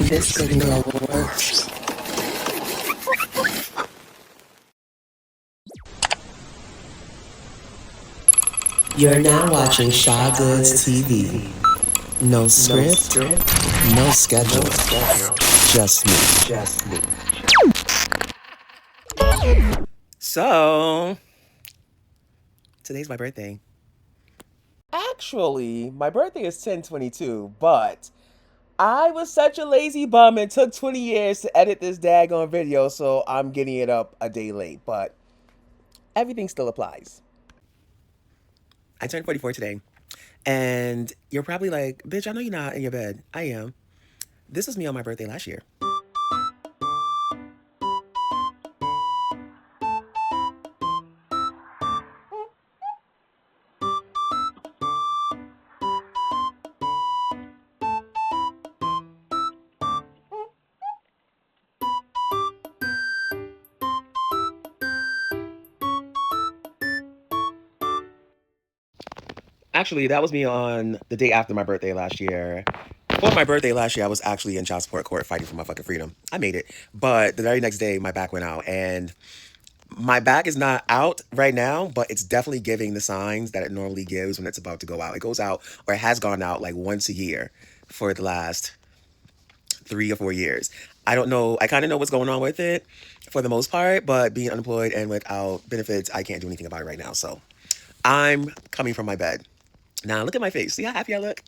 This video works. You're now watching Shaw Goods TV. No script, no schedule, just me. So, today's my birthday. Actually, my birthday is 10/22, but I was such a lazy bum and took 20 years to edit this daggone video, so I'm getting it up a day late, but everything still applies. I turned 44 today, and you're probably like, bitch, I know you're not in your bed. I am. This was me on my birthday last year. Actually, that was me on the day after my birthday last year. For my birthday last year, I was actually in child support court fighting for my fucking freedom. I made it. But the very next day, my back went out. And my back is not out right now, but it's definitely giving the signs that it normally gives when it's about to go out. It goes out, or it has gone out like once a year for the last 3 or 4 years. I don't know. I kind of know what's going on with it for the most part, but being unemployed and without benefits, I can't do anything about it right now. So I'm coming from my bed. Now, look at my face. See how happy I look?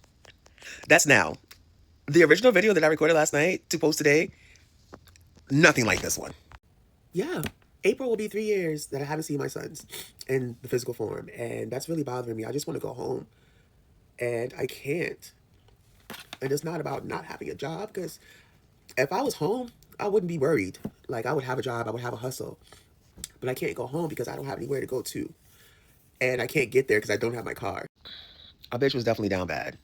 That's now. The original video that I recorded last night to post today, nothing like this one. Yeah, April will be 3 years that I haven't seen my sons in the physical form, and that's really bothering me. I just want to go home, and I can't. And it's not about not having a job, because if I was home, I wouldn't be worried. Like, I would have a job, I would have a hustle, but I can't go home because I don't have anywhere to go to, and I can't get there because I don't have my car. Our bitch was definitely down bad.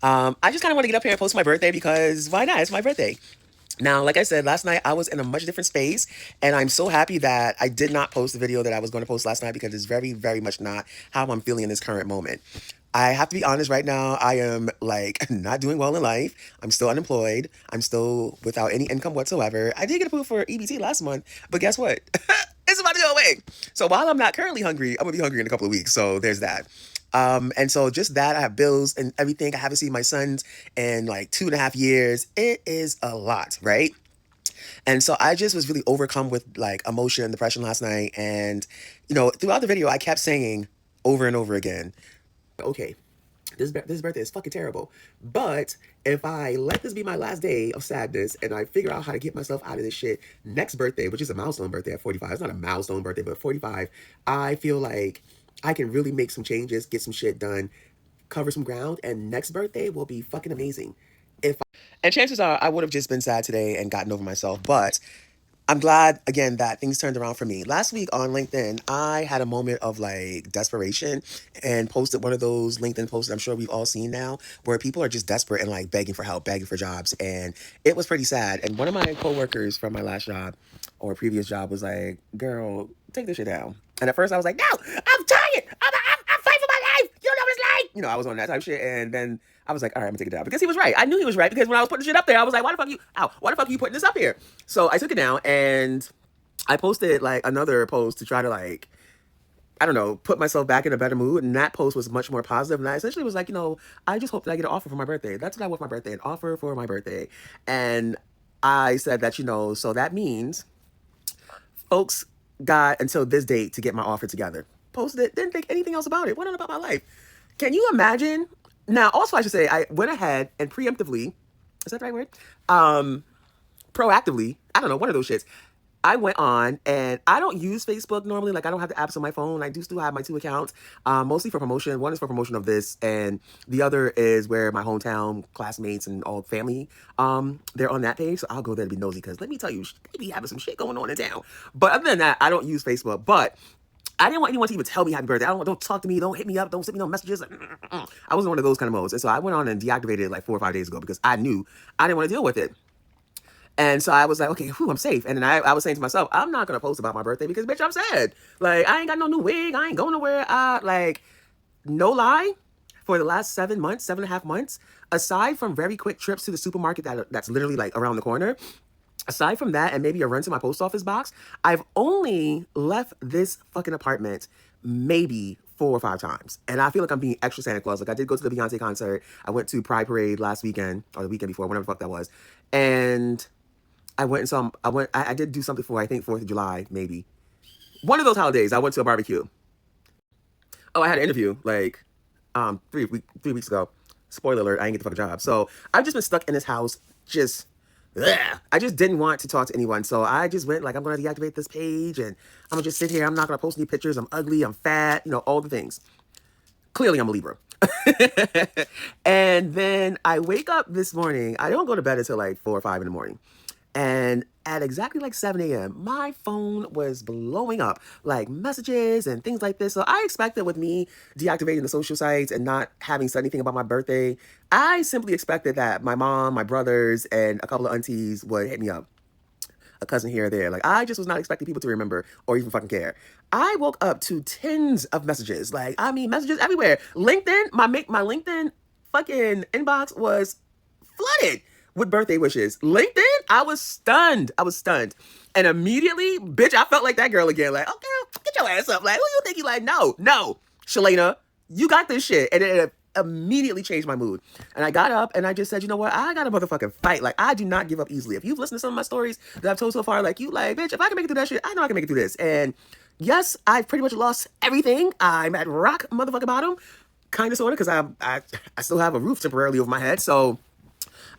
I just kind of want to get up here and post my birthday because why not? It's my birthday. Now, like I said, last night I was in a much different space, and I'm so happy that I did not post the video that I was going to post last night because it's very, very much not how I'm feeling in this current moment. I have to be honest right now, I am like not doing well in life. I'm still unemployed. I'm still without any income whatsoever. I did get approved for EBT last month, but guess what? It's about to go away. So while I'm not currently hungry, I'm gonna be hungry in a couple of weeks. So there's that. And so just that, I have bills and everything. I haven't seen my sons in like 2.5 years. It is a lot, right? And so I just was really overcome with like emotion and depression last night. And, throughout the video, I kept saying over and over again, okay, this birthday is fucking terrible. But if I let this be my last day of sadness and I figure out how to get myself out of this shit, next birthday, which is a milestone birthday at 45, it's not a milestone birthday, but 45, I feel like I can really make some changes, get some shit done, cover some ground, and next birthday will be fucking amazing. And chances are I would have just been sad today and gotten over myself, but I'm glad, again, that things turned around for me. Last week on LinkedIn, I had a moment of like desperation and posted one of those LinkedIn posts that I'm sure we've all seen now, where people are just desperate and like begging for help, begging for jobs. And it was pretty sad. And one of my coworkers from my last job or previous job was like, girl, take this shit down. And at first I was like, no, I'm tired. I'm fighting for my life. You don't know what it's like. I was on that type of shit. And then I was like, all right, I'm gonna take it down. Because he was right. I knew he was right. Because when I was putting shit up there, I was like, why the fuck are you putting this up here? So I took it down and I posted like another post to try to like, I don't know, put myself back in a better mood. And that post was much more positive. And I essentially was like, I just hope that I get an offer for my birthday. That's what I want for my birthday, an offer for my birthday. And I said that, so that means folks got until this date to get my offer together. Posted it, didn't think anything else about it. Went on about my life. Can you imagine? Now, also, I should say, I went ahead and preemptively, is that the right word? Proactively, I don't know, one of those shits. I went on, and I don't use Facebook normally. Like, I don't have the apps on my phone. I do still have my 2 accounts, mostly for promotion. One is for promotion of this, and the other is where my hometown classmates and all family, they're on that page. So I'll go there to be nosy, because let me tell you, they be having some shit going on in town. But other than that, I don't use Facebook. But I didn't want anyone to even tell me happy birthday. Don't talk to me. Don't hit me up. Don't send me no messages. I wasn't one of those kind of modes. And so I went on and deactivated it like 4 or 5 days ago because I knew I didn't want to deal with it. And so I was like, okay, I'm safe. And then I was saying to myself, I'm not going to post about my birthday because, bitch, I'm sad. Like, I ain't got no new wig. I ain't going nowhere. Like, no lie, for the last 7 months, 7.5 months, aside from very quick trips to the supermarket that's literally like around the corner, aside from that and maybe a run to my post office box, I've only left this fucking apartment maybe 4 or 5 times. And I feel like I'm being extra Santa Claus. Like I did go to the Beyonce concert. I went to Pride Parade last weekend or the weekend before, whatever the fuck that was. And I went and saw, I did do something for, I think, 4th of July, maybe. One of those holidays, I went to a barbecue. Oh, I had an interview like 3 weeks ago. Spoiler alert, I didn't get the fucking job. So I've just been stuck in this house, just ugh. I just didn't want to talk to anyone. So I just went like, I'm gonna deactivate this page and I'm gonna just sit here. I'm not gonna post any pictures. I'm ugly, I'm fat, all the things. Clearly I'm a Libra. And then I wake up this morning. I don't go to bed until like 4 or 5 in the morning. And at exactly like 7 a.m., my phone was blowing up, like messages and things like this. So I expected, with me deactivating the social sites and not having said anything about my birthday, I simply expected that my mom, my brothers, and a couple of aunties would hit me up. A cousin here or there. Like, I just was not expecting people to remember or even fucking care. I woke up to tens of messages. Like, I mean, messages everywhere. LinkedIn, my LinkedIn fucking inbox was flooded with birthday wishes. LinkedIn, I was stunned. And immediately, bitch, I felt like that girl again. Like, oh, girl, get your ass up. Like, who you think you like? No, Shalana, you got this shit. And it immediately changed my mood. And I got up and I just said, you know what? I got to motherfucking fight. Like, I do not give up easily. If you've listened to some of my stories that I've told so far, like, you like, bitch, if I can make it through that shit, I know I can make it through this. And yes, I've pretty much lost everything. I'm at rock motherfucking bottom. Kind of, sort of, because I still have a roof temporarily over my head. So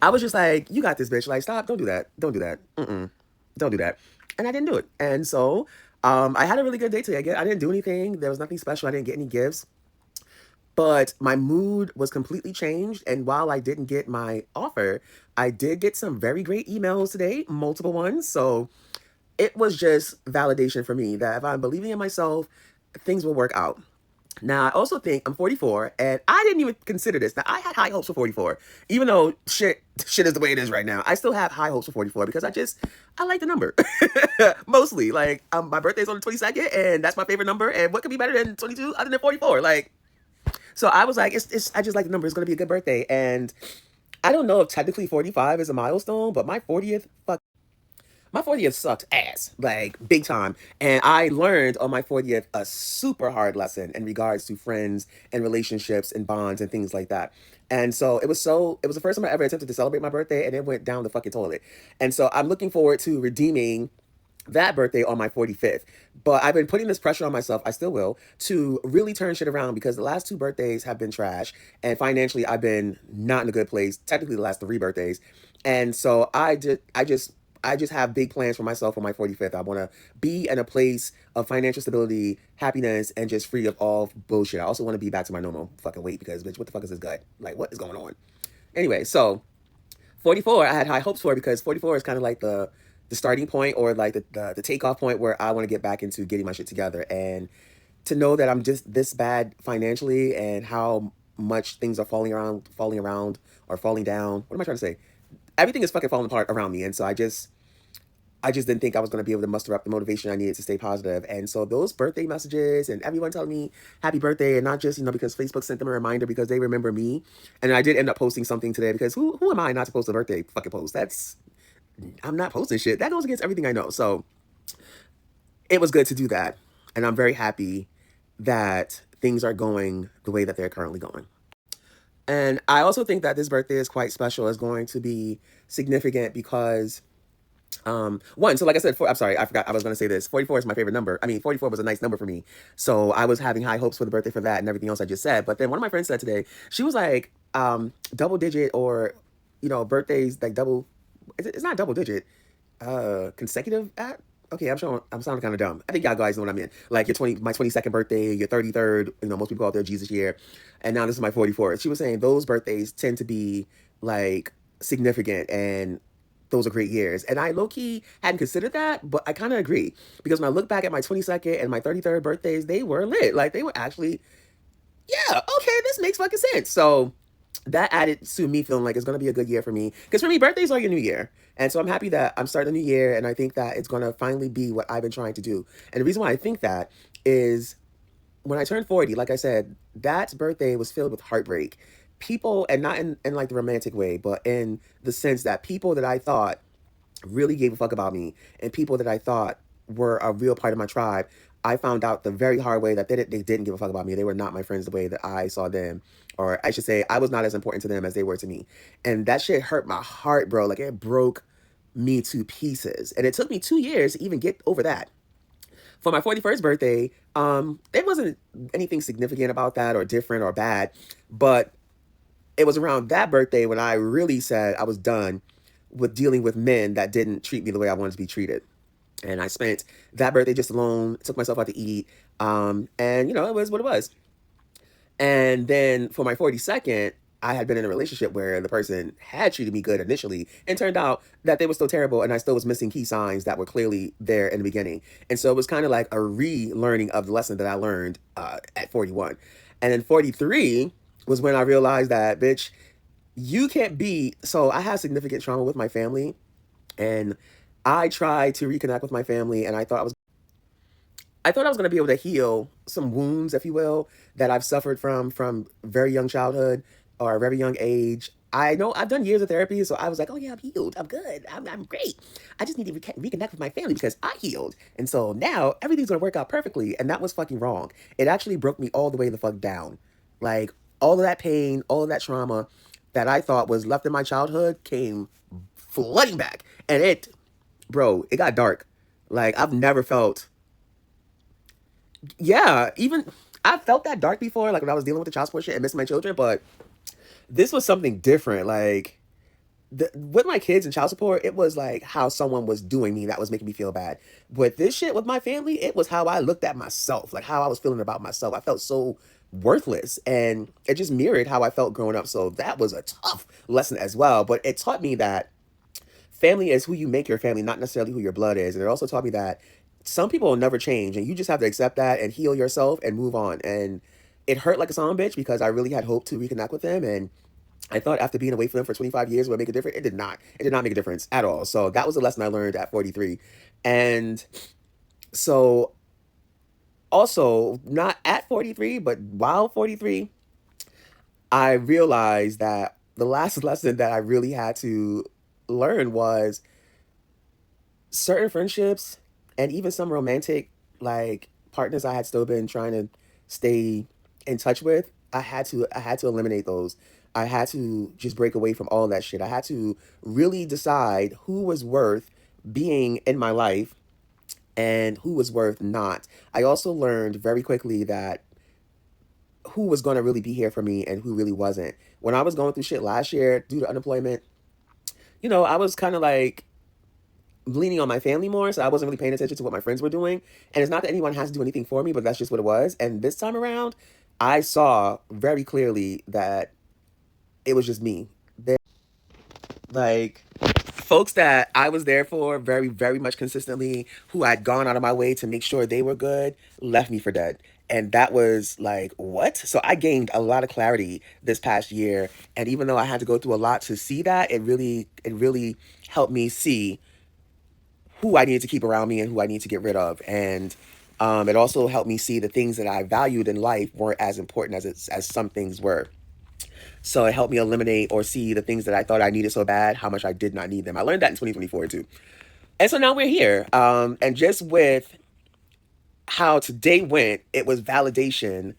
I was just like, you got this, bitch. Like, stop. Don't do that. Don't do that. Don't do that. And I didn't do it. And so I had a really good day today. I didn't do anything. There was nothing special. I didn't get any gifts. But my mood was completely changed. And while I didn't get my offer, I did get some very great emails today, multiple ones. So it was just validation for me that if I'm believing in myself, things will work out. Now, I also think I'm 44, and I didn't even consider this. Now, I had high hopes for 44. Even though shit is the way it is right now, I still have high hopes for 44 because I like the number. Mostly. Like, my birthday's on the 22nd, and that's my favorite number. And what could be better than 22 other than 44? Like, so I was like, I just like the number. It's going to be a good birthday. And I don't know if technically 45 is a milestone, but my 40th sucked ass, like big time. And I learned on my 40th a super hard lesson in regards to friends and relationships and bonds and things like that. And so it was the first time I ever attempted to celebrate my birthday, and it went down the fucking toilet. And so I'm looking forward to redeeming that birthday on my 45th. But I've been putting this pressure on myself, I still will, to really turn shit around because the last 2 birthdays have been trash. And financially, I've been not in a good place, technically the last 3 birthdays. And so I just have big plans for myself on my 45th. I want to be in a place of financial stability, happiness, and just free of all bullshit. I also want to be back to my normal fucking weight because, bitch, what the fuck is this gut? Like, what is going on? Anyway, so 44, I had high hopes for because 44 is kind of like the starting point or like the takeoff point where I want to get back into getting my shit together. And to know that I'm just this bad financially and how much things are falling around or falling down. What am I trying to say? Everything is fucking falling apart around me. And so I just didn't think I was going to be able to muster up the motivation I needed to stay positive. And so those birthday messages and everyone telling me happy birthday, and not just, because Facebook sent them a reminder because they remember me. And I did end up posting something today because who am I not to post a birthday fucking post? I'm not posting shit. That goes against everything I know. So it was good to do that. And I'm very happy that things are going the way that they're currently going. And I also think that this birthday is quite special. It's going to be significant because, one, so like I said, I'm sorry, I forgot I was going to say this. 44 is my favorite number. I mean, 44 was a nice number for me. So I was having high hopes for the birthday for that and everything else I just said. But then one of my friends said today, she was like, double digit or, birthdays, like double, it's not double digit, consecutive at, okay, I'm sounding kind of dumb. I think y'all guys know what I mean. Like my 22nd birthday, your 33rd, most people call it their Jesus year. And now this is my 44th. She was saying those birthdays tend to be like significant and those are great years. And I low-key hadn't considered that, but I kind of agree. Because when I look back at my 22nd and my 33rd birthdays, they were lit. Like they were actually, yeah, okay, this makes fucking sense. So that added to me feeling like it's going to be a good year for me. Because for me, birthdays are your new year. And so I'm happy that I'm starting a new year. And I think that it's going to finally be what I've been trying to do. And the reason why I think that is, when I turned 40, like I said, that birthday was filled with heartbreak. People, and not in like the romantic way, but in the sense that people that I thought really gave a fuck about me and people that I thought were a real part of my tribe, I found out the very hard way that they didn't give a fuck about me. They were not my friends the way that I saw them. Or I should say, I was not as important to them as they were to me. And that shit hurt my heart, bro. Like, it broke me to pieces. And it took me 2 years to even get over that. For my 41st birthday, it wasn't anything significant about that or different or bad, but it was around that birthday when I really said I was done with dealing with men that didn't treat me the way I wanted to be treated. And I spent that birthday just alone, took myself out to eat, and it was what it was. And then for my 42nd, I had been in a relationship where the person had treated me good initially and turned out that they were still terrible and I still was missing key signs that were clearly there in the beginning. And so it was kind of like a relearning of the lesson that I learned at 41. And then 43 was when I realized that, bitch, you can't be. So I had significant trauma with my family, and I tried to reconnect with my family, and I thought I was going to be able to heal some wounds, if you will, that I've suffered from very young childhood or a very young age. I know I've done years of therapy, so I was like, oh yeah, I'm healed. I'm good. I'm great. I just need to reconnect with my family because I healed. And so now everything's going to work out perfectly. And that was fucking wrong. It actually broke me all the way the fuck down. Like, all of that pain, all of that trauma that I thought was left in my childhood came flooding back. And bro, it got dark. Like, I've never felt, yeah, even I felt that dark before, like when I was dealing with the child support shit and missing my children, but this was something different. Like, with my kids and child support, it was like how someone was doing me that was making me feel bad. With this shit with my family, it was how I looked at myself, like how I was feeling about myself. I felt so worthless, and it just mirrored how I felt growing up. So that was a tough lesson as well, but it taught me that family is who you make your family, not necessarily who your blood is. And it also taught me that some people will never change, and you just have to accept that and heal yourself and move on. And it hurt like a son of a bitch because I really had hope to reconnect with them, and I thought after being away from them for 25 years would make a difference. It did not. It did not make a difference at all. So that was a lesson I learned at 43. And so also not at 43, but while 43, I realized that the last lesson that I really had to learn was certain friendships and even some romantic like partners I had still been trying to stay in touch with, I had to eliminate those. I had to just break away from all that shit. I had to really decide who was worth being in my life and who was worth not. I also learned very quickly that who was going to really be here for me and who really wasn't. When I was going through shit last year due to unemployment, I was kind of like leaning on my family more, so I wasn't really paying attention to what my friends were doing. And it's not that anyone has to do anything for me, but that's just what it was. And this time around, I saw very clearly that it was just me. Like, folks that I was there for very, very much consistently, who I'd gone out of my way to make sure they were good, left me for dead. And that was like, what? So I gained a lot of clarity this past year. And even though I had to go through a lot to see that, it really helped me see who I needed to keep around me and who I need to get rid of. And it also helped me see the things that I valued in life weren't as important as some things were. So it helped me eliminate or see the things that I thought I needed so bad, how much I did not need them. I learned that in 2024 too. And so now we're here. And just with how today went, it was validation.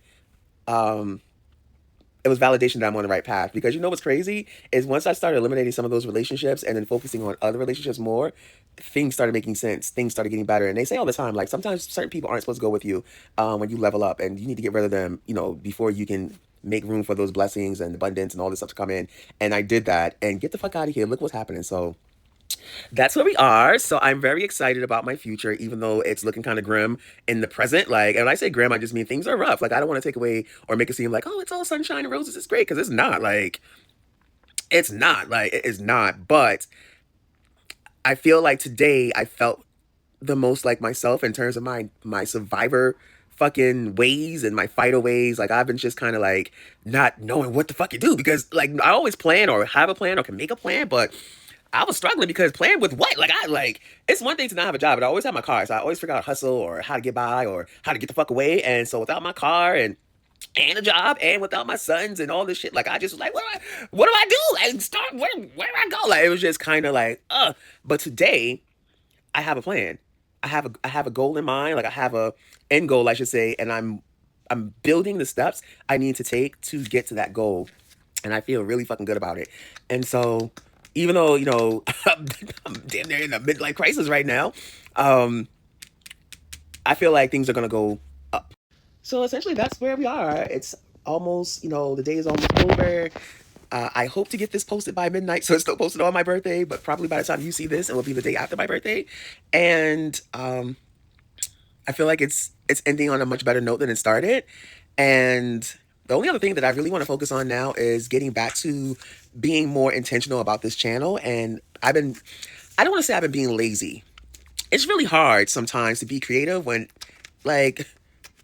Um, it was validation that I'm on the right path. Because you know what's crazy is once I started eliminating some of those relationships and then focusing on other relationships more, things started making sense. Things started getting better. And they say all the time, like sometimes certain people aren't supposed to go with you when you level up, and you need to get rid of them, before you can make room for those blessings and abundance and all this stuff to come in. And I did that, and get the fuck out of here. Look what's happening. So that's where we are. So I'm very excited about my future, even though it's looking kind of grim in the present. Like, and when I say grim, I just mean things are rough. Like, I don't want to take away or make it seem like, oh, it's all sunshine and roses. It's great, because it's not. Like, it's not. Like, it is not. But I feel like today I felt the most like myself in terms of my survivor fucking ways and my fighter ways. Like, I've been just kind of like not knowing what the fuck to do, because like I always plan or have a plan or can make a plan, but I was struggling because playing with what? It's one thing to not have a job, but I always have my car. So I always figure out hustle or how to get by or how to get the fuck away. And so without my car and a job and without my sons and all this shit, like I just was like, what do I do? Like start where do I go? Like it was just kind of like, But today I have a plan. I have a goal in mind. Like I have a end goal, I should say, and I'm building the steps I need to take to get to that goal. And I feel really fucking good about it. And so even though, I'm damn near in a midlife crisis right now, um, I feel like things are gonna go up. So essentially that's where we are. It's almost, the day is almost over. I hope to get this posted by midnight, so it's still posted on my birthday, but probably by the time you see this, it will be the day after my birthday. And I feel like it's ending on a much better note than it started. And the only other thing that I really want to focus on now is getting back to being more intentional about this channel. And I don't want to say I've been being lazy. It's really hard sometimes to be creative when, like,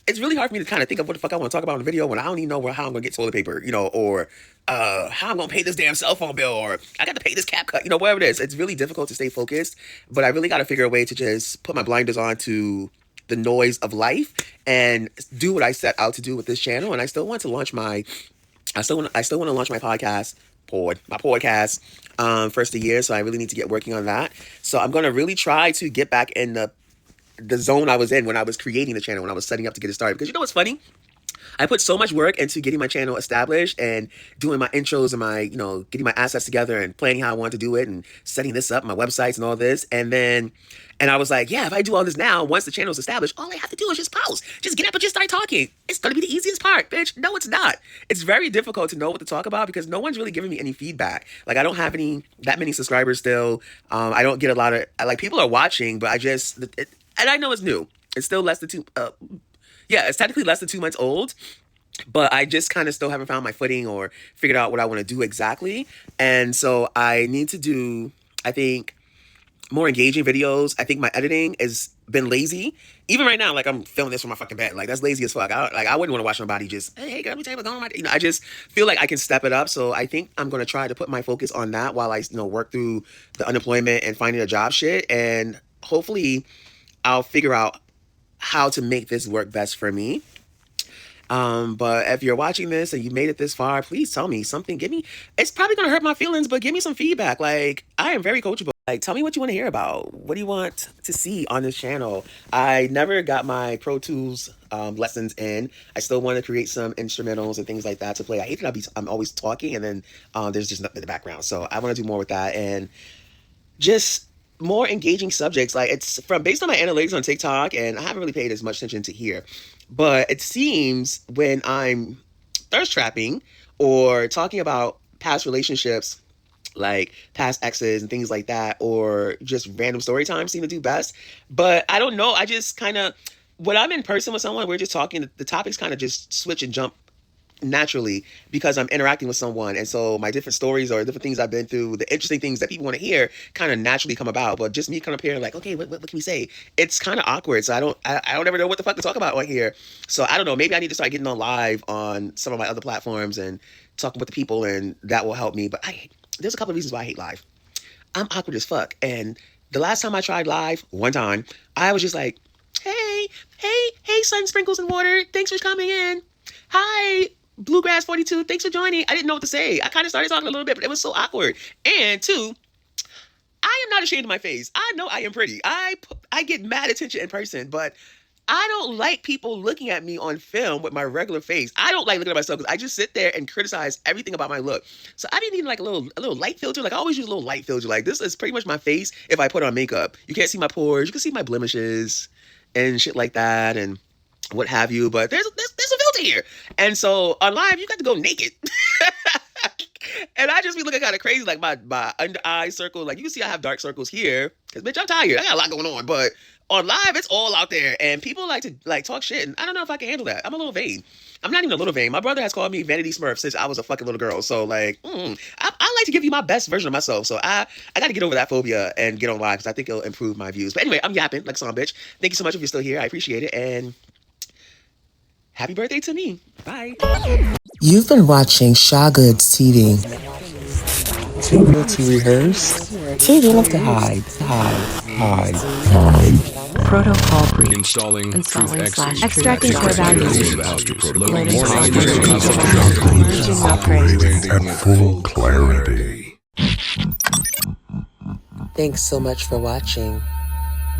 it's really hard for me to kind of think of what the fuck I want to talk about in the video when I don't even know how I'm going to get toilet paper, or how I'm going to pay this damn cell phone bill, or I got to pay this cap cut, whatever it is. It's really difficult to stay focused, but I really got to figure a way to just put my blinders on to the noise of life and do what I set out to do with this channel. And I still want to launch I still want to launch my podcast, first of the year. So I really need to get working on that. So I'm going to really try to get back in the zone I was in when I was creating the channel, when I was setting up to get it started. Because you know what's funny? I put so much work into getting my channel established and doing my intros and my, getting my assets together and planning how I want to do it and setting this up, my websites and all this. And I was like, yeah, if I do all this now, once the channel is established, all I have to do is just post. Just get up and just start talking. It's going to be the easiest part, bitch. No, it's not. It's very difficult to know what to talk about because no one's really giving me any feedback. Like, I don't have that many subscribers still. I don't get a lot of, people are watching, but and I know it's new. It's still less than it's technically less than 2 months old, but I just kind of still haven't found my footing or figured out what I want to do exactly. And so I need to do, I think, more engaging videos. I think my editing has been lazy. Even right now, like I'm filming this from my fucking bed. Like that's lazy as fuck. I wouldn't want to watch somebody just, hey girl, let me tell you what's going on. I just feel like I can step it up. So I think I'm going to try to put my focus on that while I, work through the unemployment and finding a job shit. And hopefully I'll figure out how to make this work best for me. But if you're watching this and you made it this far, please tell me something. It's probably going to hurt my feelings, but give me some feedback. Like, I am very coachable. Like, tell me what you want to hear about. What do you want to see on this channel? I never got my Pro Tools lessons in. I still want to create some instrumentals and things like that to play. I hate that I'm always talking and then there's just nothing in the background. So I want to do more with that and just more engaging subjects. Like it's based on my analytics on TikTok, and I haven't really paid as much attention to here, but it seems when I'm thirst trapping or talking about past relationships, like past exes and things like that, or just random story time seem to do best. But I don't know. I just kind of, when I'm in person with someone, we're just talking, the topics kind of just switch and jump naturally because I'm interacting with someone. And so my different stories or different things I've been through, the interesting things that people want to hear kind of naturally come about. But just me coming up here like, okay, what can we say? It's kind of awkward. So I don't ever know what the fuck to talk about on here. So I don't know. Maybe I need to start getting on live on some of my other platforms and talking with the people, and that will help me. But there's a couple of reasons why I hate live. I'm awkward as fuck. And the last time I tried live, one time, I was just like, hey, sun sprinkles and water. Thanks for coming in. Hi, Bluegrass 42, thanks for joining. I didn't know what to say. I kind of started talking a little bit, but it was so awkward. And two, I am not ashamed of my face. I know I am pretty. I get mad attention in person, but I don't like people looking at me on film with my regular face. I don't like looking at myself because I just sit there and criticize everything about my look. So I be needing like a little light filter. Like I always use a little light filter. Like this is pretty much my face if I put on makeup. You can't see my pores. You can see my blemishes and shit like that and what have you. But there's a filter here. And so on live, you got to go naked. And I just be looking kind of crazy, like my under eye circle. Like you can see I have dark circles here. Because bitch, I'm tired. I got a lot going on. But on live, it's all out there. And people like to talk shit. And I don't know if I can handle that. I'm a little vain. I'm not even a little vain. My brother has called me Vanity Smurf since I was a fucking little girl. So like, I like to give you my best version of myself. So I got to get over that phobia and get on live because I think it'll improve my views. But anyway, I'm yapping like some bitch. Thank you so much if you're still here. I appreciate it. And happy birthday to me. Bye. You've been watching Shaw Goods TV. To rehearse. TV To looks hide. protocol breach. Installing truth Installing / extract. extracting core values. Loading Merging upgrades. At full clarity. Thanks so much for watching.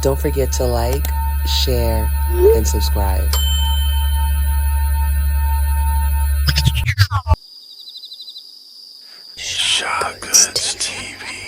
Don't forget to like, share, and subscribe. Shotguns TV.